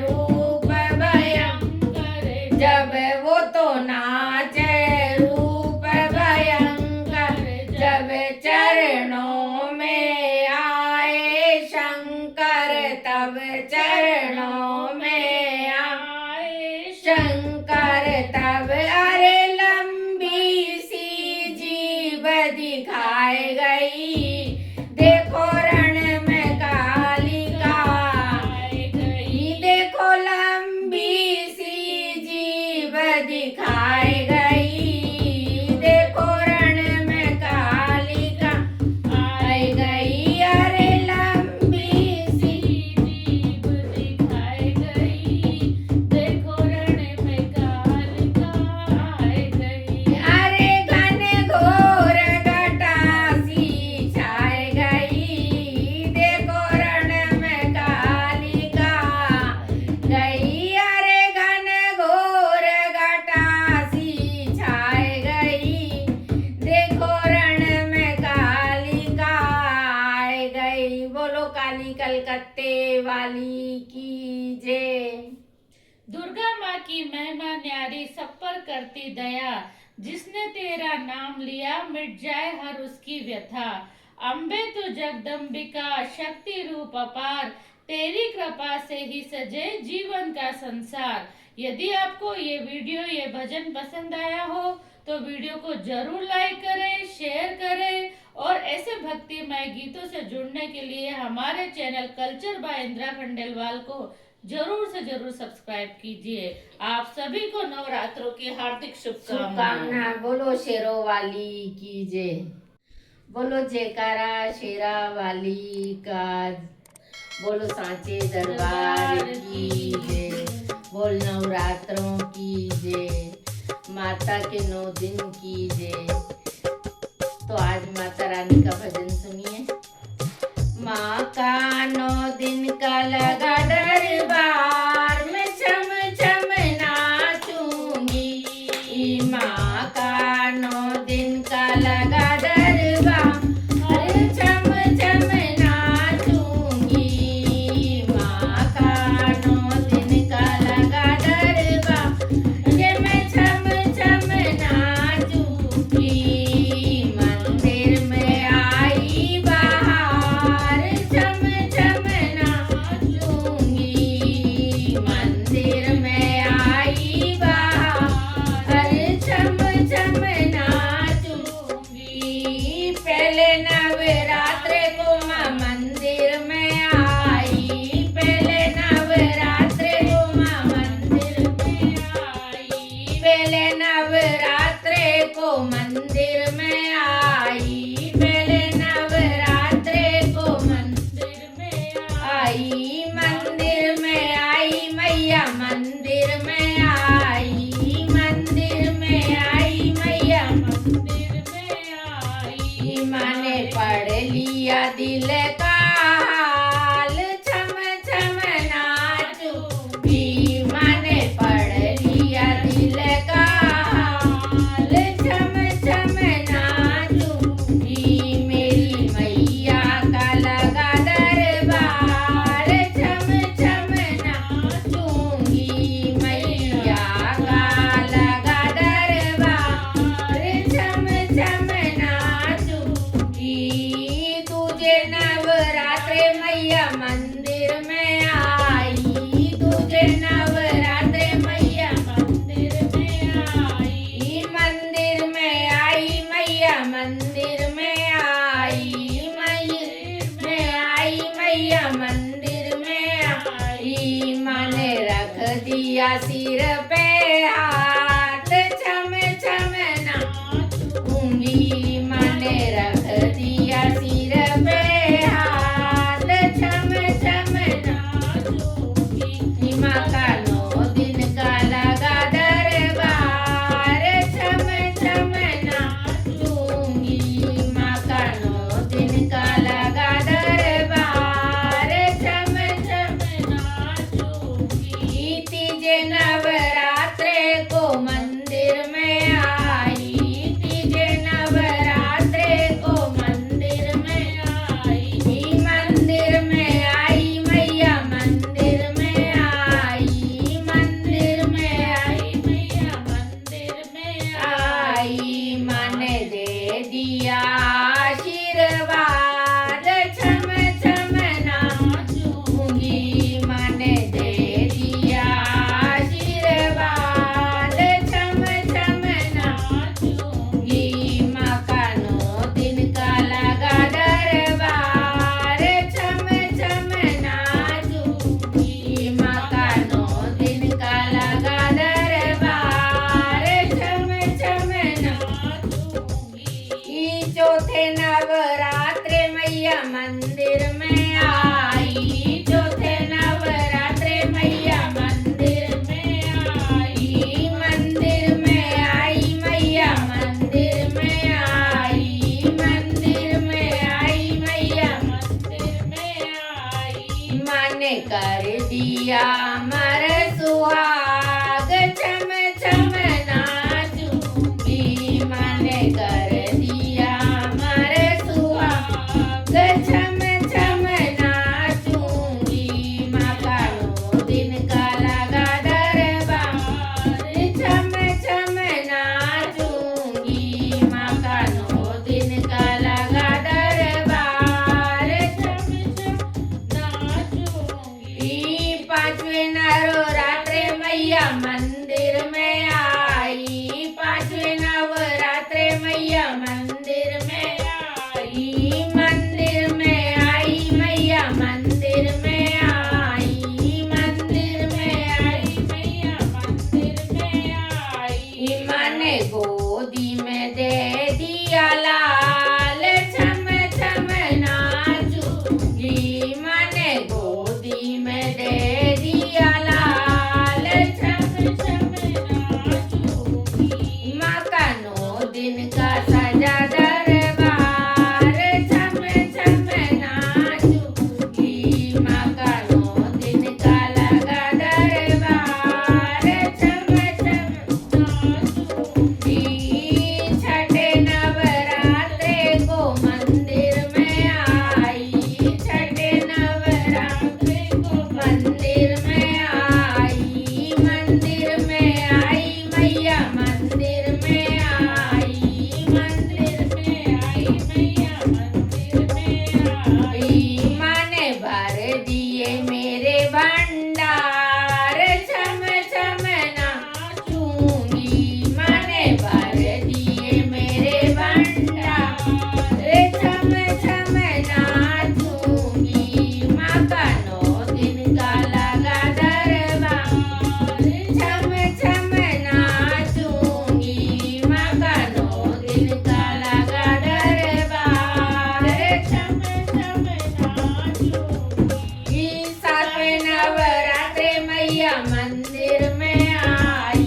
B: रूप भयंकर, जब वो तो नाचे रूप भयंकर, जब चरणों में आए शंकर, तब चरणों में तब अरे लंबी सी जीभ दिखाए गई, देखो रण में कालिका आई गई, देखो लंबी सी जीभ दिखाए गई, देखो रण में कालिका आई गई, अरे लंबी सी जीभ दिखाई गई, देखो रण में कालिका आई गई, अरे घन घोर घटासी छाई गई, देखो रण में कालिका गई, अरे घन घोर घटासी छाई गई, देखो रण में कालिका आई गई। बोलो काली कलकत्ते वाली की जय।
A: दुर्गा माँ की महिमा न्यारी, सब पर करती दया, जिसने तेरा नाम लिया मिट जाए हर उसकी व्यथा। अम्बे तू जगदम्बिका, शक्ति रूप अपार, तेरी कृपा से ही सजे जीवन का संसार। यदि आपको ये वीडियो ये भजन पसंद आया हो तो वीडियो को जरूर लाइक करें, शेयर करें और ऐसे भक्तिमय गीतों से जुड़ने के लिए हमारे channel culture by Indira Khandelwal को जरूर से जरूर सब्सक्राइब कीजिए। आप सभी को नवरात्रों की हार्दिक शुभकामनाएं।
B: शुभकामना। बोलो शेरों वाली की जय। बोलो जयकारा शेरा वाली का। बोलो सांचे दरबार की जय। बोल नवरात्रों की जय, माता के 9 दिन की जय। तो आज माता रानी का भजन सुनिए। माँ का 9 दिन का लगा दरबार में चम चम नाचूंगी, माँ का 9 दिन का लगा दरबार, अरे चम चम नाचूंगी, माँ का 9 दिन का लगा दरबार, ये मैं चम चम नाचूंगी, मंदिर में आई बाहर चम चम नाचूंगी, मंदिर में आई बाहर चम चम नाचूंगी। पहले नवरात्रे को माँ मंदिर में आई, पहले नवरात्रे को माँ मंदिर में आई, पहले नवरात्रे को मंदिर में आई, पहले नवरात्रे को मंदिर में आई, मंदिर में आई मैया, मंदिर में आई, मंदिर में आई मैया, मंदिर में आई। माँ ने पढ़ लिया दिल का हाल, छम छम नाचूंगी, माँ ने पढ़ लिया दिल का हाल, छम छम नाचूंगी, मेरी मैया का लगा दरबार, छम छम नाचूंगी, मैया का लगा दरबार, छम छम नाचूंगी। तुझे नवरात्रे मैया मंदिर में आई, तुझे नवरात्रे मैया मंदिर में आई, मंदिर में आई मैया, मंदिर में आई, मंदिर में आई मैया, मंदिर में आई। माँ ने रख दिया सिर पे हाथ, छम छम नाचूंगी, माँ ने रख दिया सिर पे हाथ, छम छम नाचूंगी, माँ का 9 दिन का लगा दरबार, छम छम नाचूंगी, माँ का 9 दिन का लगा दरबार, छम छम नाचूंगी। तीजे नवरात्रे को मंदिर में आई, तीजे नवरात्रे नाचूंगी। माँ का 9 दिन का लगा दरबार, छम छम नाचूंगी। चौथे नवरात्रे मैया मंदिर में आई, चौथे नवरात्रे मैया मंदिर में आई, मंदिर में आई मैया मंदिर में आई, मंदिर में आई मैया मंदिर में आई। माँ ने कर दिया अमर सुहाग, छम छम नाचूंगी। माँ ने कर दिया अमर सुहाग, छम छम नाचूंगी। माँ का 9 दिन का लगा दरबार, छम छम नाचूंगी। माँ का 9 दिन का लगा दरबार, छम छम नाचूंगी। पांचवें नवरात्रे मैया मंदिर में आई, पांचवें नवरात्रे मैया मंदिर में आई, मंदिर में आई मैया मंदिर में आई, मंदिर में आई मैया मंदिर में आई। माँ ने गोदी में दे दिया लाल, छम छम नाचूंगी। माँ ने गोदी में दे दिया लाल, छम छम नाचूंगी। माँ का 9 दिन का सजा दरबार, छम छम नाचूंगी। माँ का 9 दिन का लगा दरबार, छम छम नाचूंगी। छठे नवरात्रे को मंदिर में आई, छठे नवरात्रे को मंदिर में आई, मंदिर में आई मैया मंदिर में आई, मंदिर में आई मैया मंदिर में आई। माँ ने भर दिए मेरे भंडार, छम छम नाचूंगी। माँ ने भर दिए मेरे भंडार, छम छम नाचूंगी। माँ का 9 दिन का लगा दरबार, छम छम नाचूंगी। माँ का 9 दिन का लगा दरबार, छम छम नाचूंगी। सातवें नवरात्रे मैया मंदिर में आई,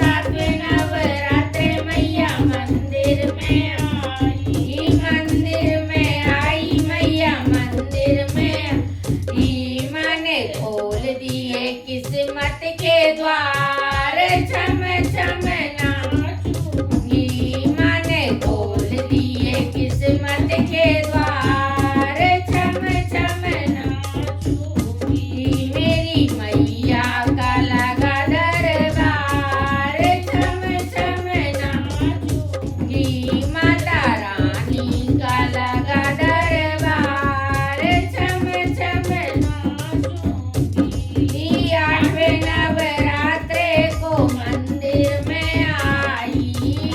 B: सातवें नवरात्रे मैया मंदिर में आई, मंदिर में आई मैया मंदिर में आई। माँ ने खोल दिए किस्मत के द्वार, छम छम नाचूंगी। माँ ने खोल दिए किस्मत के द्वार, छम छम नाचूंगी। मेरी मैया का लगा दरबार, छम छम नाचूंगी। माता रानी का लगा दरबार, छम छम नाचूंगी। आठवें नवरात्रे को मंदिर में आई,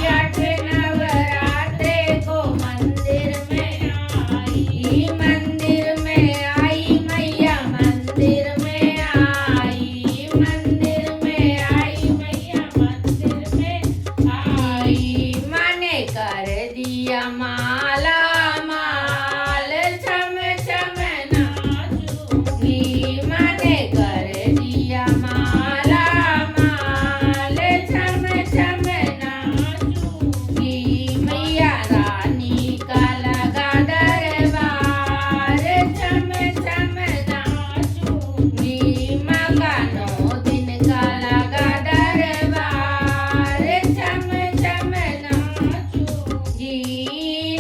B: आठवें नवरात्रे को मंदिर में आई, मंदिर में आई मैया मंदिर में आई, मंदिर में आई मैया मंदिर में आई। माँ ने कर दिया माला माल, छम छम नाचूंगी। माँ ने कर दिया माला माल, छम छम नाचूंगी। मैया रानी का लगा दरबार, छम छम नाचूंगी। माँ का 9 दिन का लगा दरबार, छम छम नाचूंगी।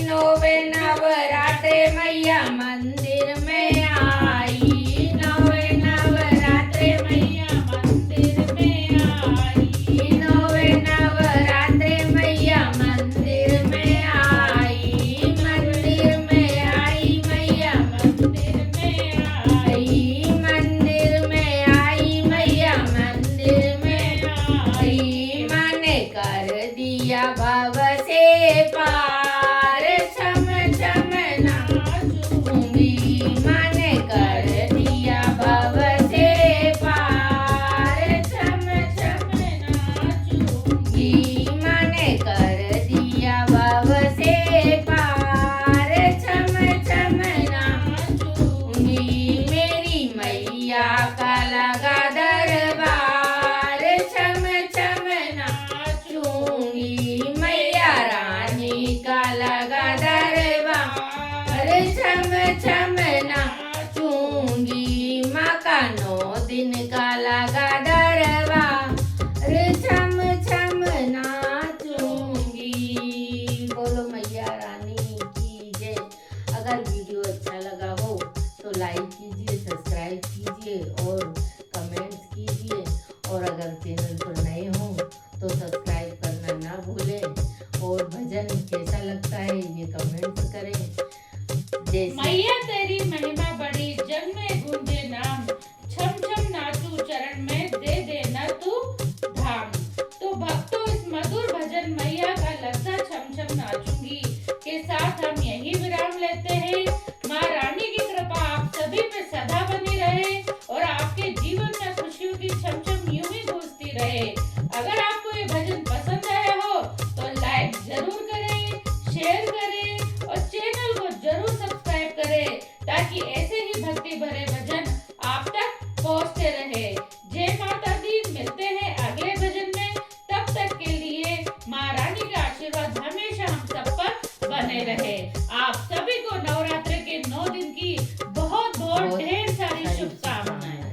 B: 9वें नवरात्रे मैया मंदिर में आई, 9वें नवरात्रे लगा दरबार, छम छम नाचूंगी मैया रानी का लगा दरबार, छम छम नाचूंगी माँ का 9 दिन का लगा दरबार, छम छम नाचूंगी। बोलो मैया रानी की जय। अगर वीडियो अच्छा लगा हो तो लाइक कीजिए, सब्सक्राइब कीजिए और कमेंट्स कीजिए, और अगर चैनल पर नए हो तो सब्सक्राइब करना ना भूलें, और भजन कैसा लगता है ये कमेंट्स करें। जैसे
A: मैया तेरी महिमा बड़ी, जग में गूंजे नाम, छम छम नाचू चरण में दे देना तू धाम। तो भक्तों, इस मधुर भजन मैया का लगता छम छम नाचूंगी के साथ हम यही विराम लेते हैं। माँ रानी की कृपा आप सभी पे सदा बनी रहे और आपके जीवन में खुशियों की छम छम यूं ही गूंजती रहे। अगर आपको ये भजन पसंद आया हो तो लाइक जरूर करें, शेयर करें और चैनल को जरूर सब्सक्राइब करें, ताकि ऐसे ही भक्ति भरे भजन आप तक पहुंचते रहे। जय माता दी। मिलते हैं अगले भजन में, तब तक के लिए माँ रानी का आशीर्वाद हमेशा हम सब पर बने रहे। आप सभी को नवरात्र के 9 दिन की बहुत बहुत ढेर सारी शुभकामनाएं।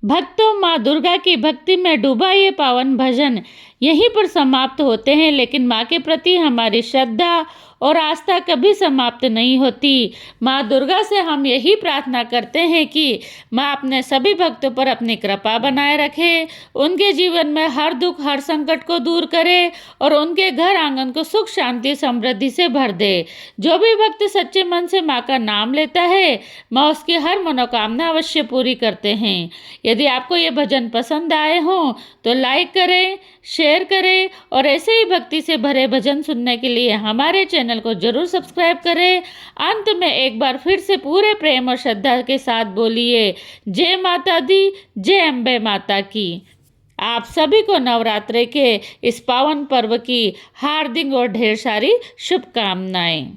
A: भक्तों, माँ दुर्गा की भक्ति में डूबा ये पावन भजन यहीं पर समाप्त होते हैं, लेकिन माँ के प्रति हमारी श्रद्धा और आस्था कभी समाप्त नहीं होती। माँ दुर्गा से हम यही प्रार्थना करते हैं कि माँ अपने सभी भक्तों पर अपनी कृपा बनाए रखे, उनके जीवन में हर दुख हर संकट को दूर करे और उनके घर आंगन को सुख शांति समृद्धि से भर दे। जो भी भक्त सच्चे मन से माँ का नाम लेता है, माँ उसकी हर मनोकामना अवश्य पूरी करते हैं। यदि आपको ये भजन पसंद आए हों तो लाइक करें, शेयर करें और ऐसे ही भक्ति से भरे भजन सुनने के लिए हमारे चैनल को जरूर सब्सक्राइब करें। अंत में एक बार फिर से पूरे प्रेम और श्रद्धा के साथ बोलिए, जय माता दी, जय अम्बे माता की। आप सभी को नवरात्रि के इस पावन पर्व की हार्दिक और ढेर सारी शुभकामनाएं।